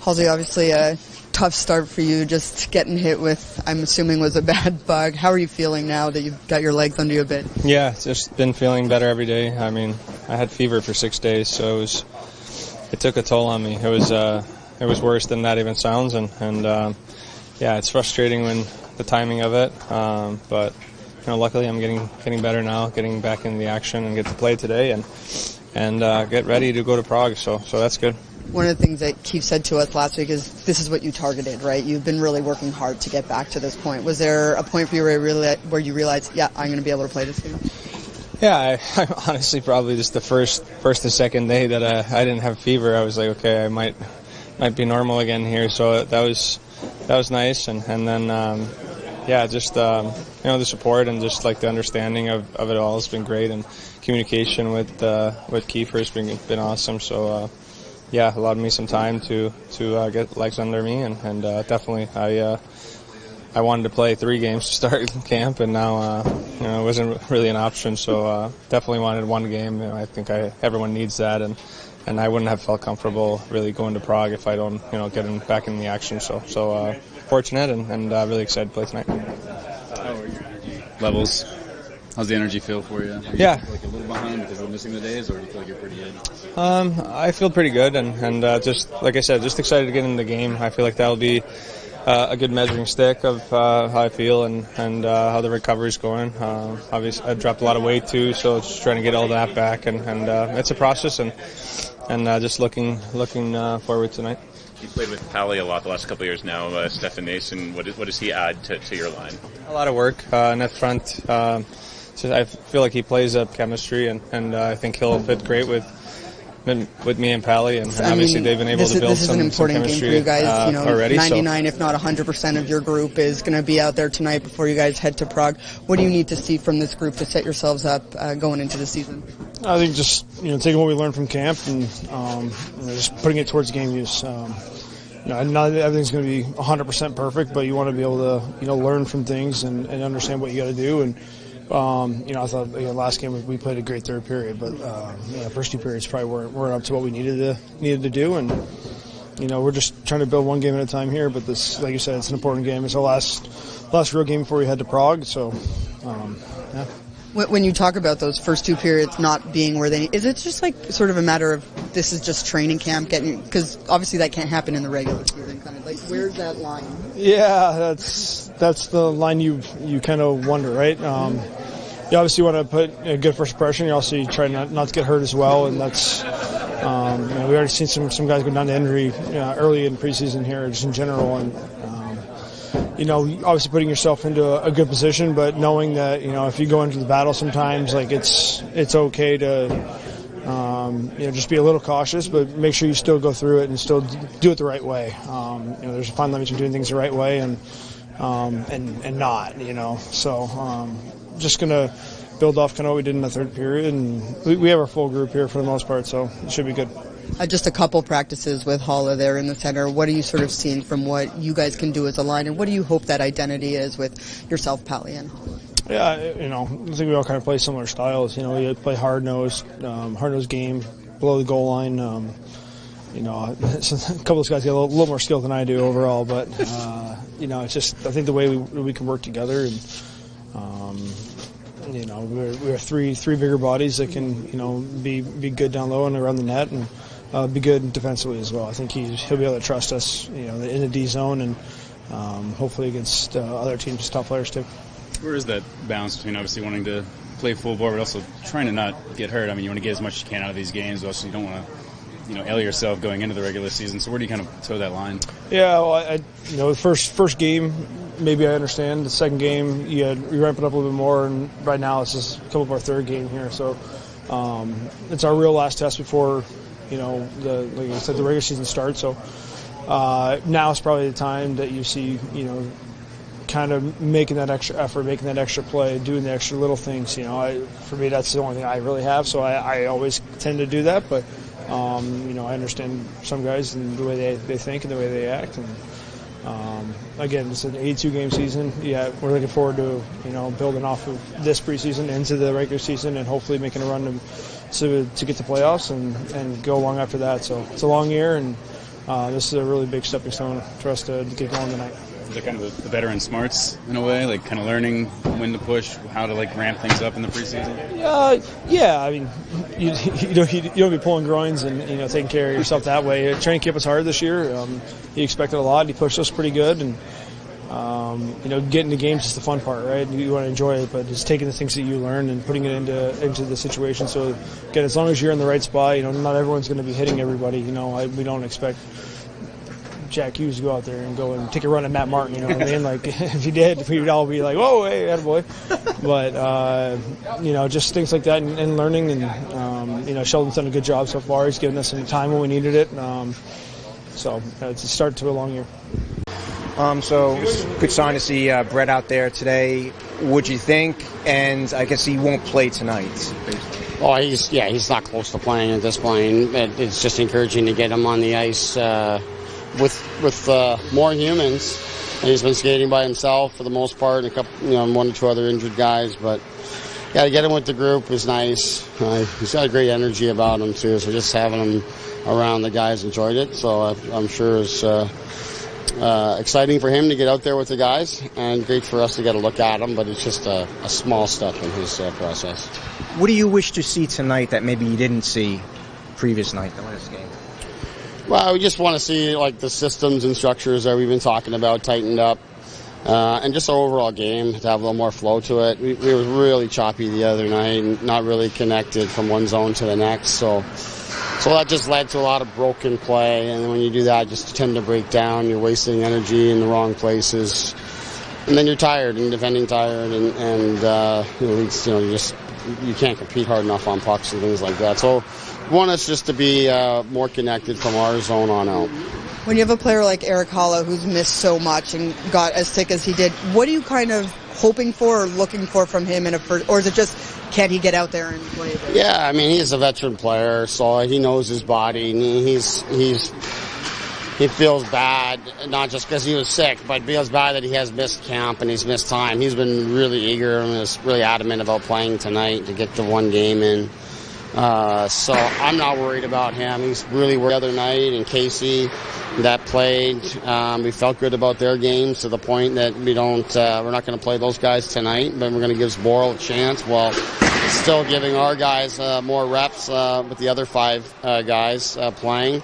Halsey, obviously a tough start for you, just getting hit with, I'm assuming, was a bad bug. How are you feeling now that you've got your legs under you a bit? Yeah, just been feeling better every day. I mean, I had fever for 6 days, so it took a toll on me. It was worse than that even sounds, and yeah, it's frustrating when the timing of it, but luckily I'm getting better now, getting back in the action and get to play today and get ready to go to Prague, so that's good. One of the things that Keefe said to us last week is this is what you targeted, right? You've been really working hard to get back to this point. Was there a point for you where you realized, yeah, I'm going to be able to play this game? Yeah, I honestly probably just the first or second day that I didn't have fever, I was like, okay, I might be normal again here. So that was nice, and then yeah, just the support and just like the understanding of it all has been great, and communication with Keefe has been awesome. So yeah, allowed me some time to get legs under me, and definitely I wanted to play 3 games to start camp, and now it wasn't really an option. So definitely wanted 1 game. I think everyone needs that, and I wouldn't have felt comfortable really going to Prague if I don't get back in the action. So fortunate and really excited to play tonight. How are your energy levels? How's the energy feel for you? Yeah. Do you feel like a little behind because we're missing the days, or do you feel like you're pretty good? I feel pretty good, and just like I said, just excited to get in the game. I feel like that'll be a good measuring stick of how I feel and how the recovery's going. Obviously, I dropped a lot of weight too, so just trying to get all that back, and it's a process, and just looking forward tonight. You played with Haula a lot the last couple of years now. Stefan Noesen, what does he add to your line? A lot of work net front. So I feel like he plays up chemistry, and I think he'll fit great with me and Pally, and obviously they've been able to build some chemistry. This is an important game for you guys. Already. 99, if not 100% of your group is going to be out there tonight before you guys head to Prague. What do you need to see from this group to set yourselves up going into the season? I think just taking what we learned from camp and just putting it towards game use. Not everything's going to be 100% perfect, but you want to be able to learn from things and understand what you got to do. And I thought last game we played a great third period, but first 2 periods probably weren't up to what we needed to do, and we're just trying to build 1 game at a time here. But this, like you said, it's an important game. It's the last real game before we head to Prague. So, yeah. When you talk about those first 2 periods not being where they need, is it just like sort of a matter of this is just training camp because obviously that can't happen in the regular season, kind of like where's that line? Yeah, that's the line you kind of wonder, right? You obviously want to put a good first impression. You also try not to get hurt as well, and that's we already seen some guys go down to injury early in preseason here, just in general, and obviously putting yourself into a good position, but knowing that if you go into the battle, sometimes like it's okay to just be a little cautious, but make sure you still go through it and still do it the right way. There's a fine line between doing things the right way and not. So just gonna build off kind of what we did in the third period, and we have our full group here for the most part, so it should be good. Just a couple practices with Haula there in the center. What are you sort of seeing from what you guys can do as a line, and what do you hope that identity is with yourself, Pally, and Haula? Yeah, I think we all kind of play similar styles. We play hard-nosed game, below the goal line. A couple of those guys get a little more skill than I do overall, but it's just I think the way we can work together, and we have three bigger bodies that can be good down low and around the net, and be good defensively as well. I think he'll be able to trust us, in the D zone, and hopefully against other teams' top players too. Where is that balance between obviously wanting to play full bore, but also trying to not get hurt? I mean, you want to get as much as you can out of these games, but also you don't want to, ail yourself going into the regular season. So where do you kind of toe that line? Yeah, well, the first game, maybe I understand. The second game, you ramp it up a little bit more, and right now it's just a couple of our third game here. So it's our real last test before, like I said, the regular season starts. So now is probably the time that you see, kind of making that extra effort, making that extra play, doing the extra little things. For me, that's the only thing I really have. So I always tend to do that. But I understand some guys and the way they think and the way they act. And again, it's an 82-game season. Yeah, we're looking forward to building off of this preseason into the regular season and hopefully making a run to get to playoffs and go long after that. So it's a long year, and this is a really big stepping stone for us to get going tonight. Is it kind of the veteran smarts in a way, like kind of learning when to push, how to like ramp things up in the preseason? Yeah. I mean, you don't be pulling groins and taking care of yourself that way. Training camp was hard this year. He expected a lot. He pushed us pretty good, and getting the games is the fun part, right? You want to enjoy it, but it's taking the things that you learn and putting it into the situation. So again, as long as you're in the right spot, not everyone's going to be hitting everybody. We don't expect Jack Hughes to go out there and go and take a run at Matt Martin, you know what I mean? Like, if he did, we'd all be like, whoa, hey, attaboy. But, just things like that and learning. And, Sheldon's done a good job so far. He's given us some time when we needed it. So it's a start to a long year. So it's a good sign to see Brett out there today. What'd you think? And I guess he won't play tonight. Oh, he's not close to playing at this point. It's just encouraging to get him on the ice with more humans. And he's been skating by himself for the most part, and a couple, one or two other injured guys. But yeah, to get him with the group is nice. He's got a great energy about him too. So just having him around the guys enjoyed it. So I'm sure it's exciting for him to get out there with the guys, and great for us to get a look at him. But it's just a small step in his process. What do you wish to see tonight that maybe you didn't see previous night, the last game? Well, we just want to see the systems and structures that we've been talking about tightened up, and just our overall game to have a little more flow to it. We were really choppy the other night and not really connected from one zone to the next. So that just led to a lot of broken play, and when you do that, just tend to break down. You're wasting energy in the wrong places, and then you're tired and defending tired, you can't compete hard enough on pucks and things like that. So we want us just to be more connected from our zone on out. When you have a player like Eric Haula who's missed so much and got as sick as he did, what are you kind of hoping for or looking for from him or is it just can't he get out there and play? Yeah, I mean, he's a veteran player, so he knows his body, and he feels bad, not just because he was sick, but feels bad that he has missed camp and he's missed time. He's been really eager and is really adamant about playing tonight to get the one game in. So I'm not worried about him. He's really worried the other night, and Casey that played. We felt good about their games to the point that we're not going to play those guys tonight, but we're going to give Zboril a chance while still giving our guys more reps with the other five guys playing.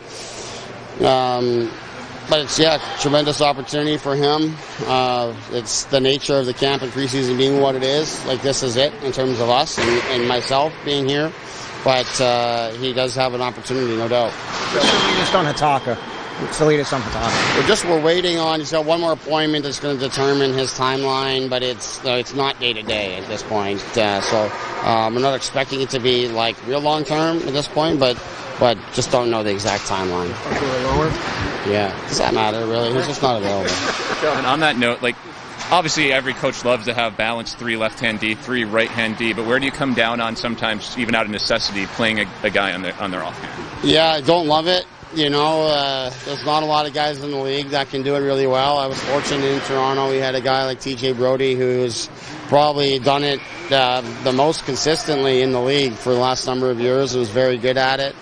But it's tremendous opportunity for him. It's the nature of the camp and preseason being what it is. Like, this is it in terms of us and myself being here. But he does have an opportunity, no doubt. What's the latest on Hataka? What's the latest on Hataka? We're waiting on. He's got one more appointment that's going to determine his timeline, but it's not day to day at this point. So we're not expecting it to be real long term at this point, but just don't know the exact timeline. Lower? Yeah. Does that matter, really? He's just not available. And on that note, obviously every coach loves to have balanced 3 left-hand D, 3 right-hand D, but where do you come down on sometimes, even out of necessity, playing a guy on their offhand? Yeah, I don't love it. There's not a lot of guys in the league that can do it really well. I was fortunate in Toronto. We had a guy like TJ Brody who's probably done it the most consistently in the league for the last number of years and was very good at it.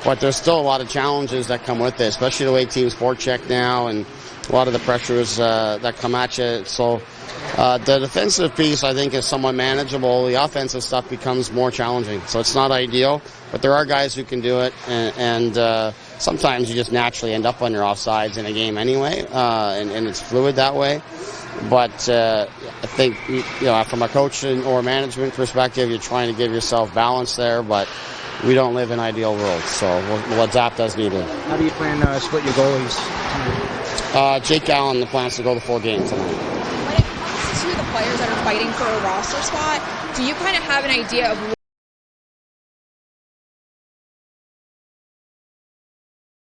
But there's still a lot of challenges that come with it, especially the way teams forecheck now and a lot of the pressures that come at you. So the defensive piece, I think, is somewhat manageable. The offensive stuff becomes more challenging. So it's not ideal, but there are guys who can do it. And sometimes you just naturally end up on your offsides in a game anyway, and it's fluid that way. But I think, from a coaching or management perspective, you're trying to give yourself balance there, but we don't live in ideal worlds, so we'll adapt as needed. How do you plan to split your goalies tonight? Jake Allen plans to go the full game tonight. When it comes to the players that are fighting for a roster spot, do you kind of have an idea of